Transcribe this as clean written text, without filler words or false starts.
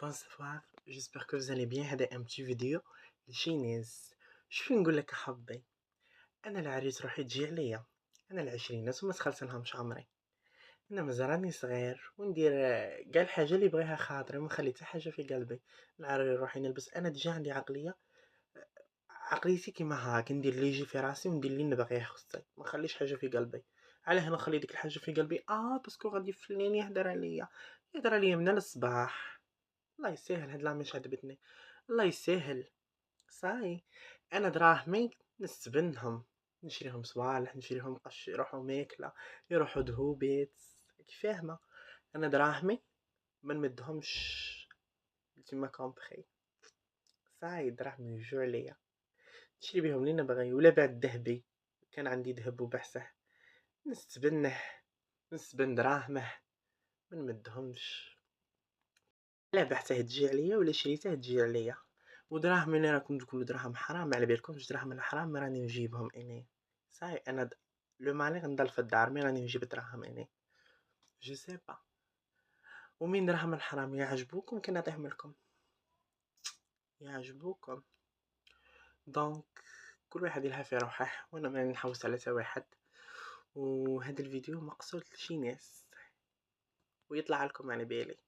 Bonsoir, j'espère que vous allez bien. هذا un petit فيديو لشي ناس. شوفي نقول لك حظي، انا العريس روحي تجي عليا، انا العشرينات وما تخلصلهمش عمري، انا مازال راني صغير وندير كاع الحاجه اللي بغيها خاطري وما نخلي حتى حاجه في قلبي. نعري روحي نلبس، انا ديجا عندي عقليه، عقليتي كيما هاك، ندير اللي يجي في راسي وندير اللي نبغيه خصي، ما نخليش حاجه في قلبي. علاه نخلي ديك الحاجه في قلبي؟ باسكو غادي فلان يهدر عليا من الصباح. الله يسهل، هاد العام مش عجبتني. الله يسهل. صاي، انا دراهمي نستبنهم، نشريهم صوالح، نشريهم قش، يروحوا ماكله، يروحوا ذهوبات، فاهمه؟ انا دراهمي ما نمدهمش كيما كومبخي. صاي، دراهمي يجوا عليا نشري بهم اللي نبغي. ولا بعد ذهبي، كان عندي ذهب وبحثه، نستبنه، نستبن دراهمه، ما نمدهمش. لا بعته تجي عليا ولا شريته تجي عليا. ودراهم اللي راكم تقولوا دراهم حرام، على بالكمش دراهم الحرام راني نجيبهم اني. صاي، انا لو ماني غنضل في الدار مي راني نجيب دراهم اني، جو سي با. ومين دراهم الحرام يعجبوكم كان نعطيهم لكم، يعجبوكم. دونك كل واحد يلها في روحه، وانا ما نحوس على تا واحد. وهذا الفيديو مقصود لشي ناس ويطلع لكم على بالي.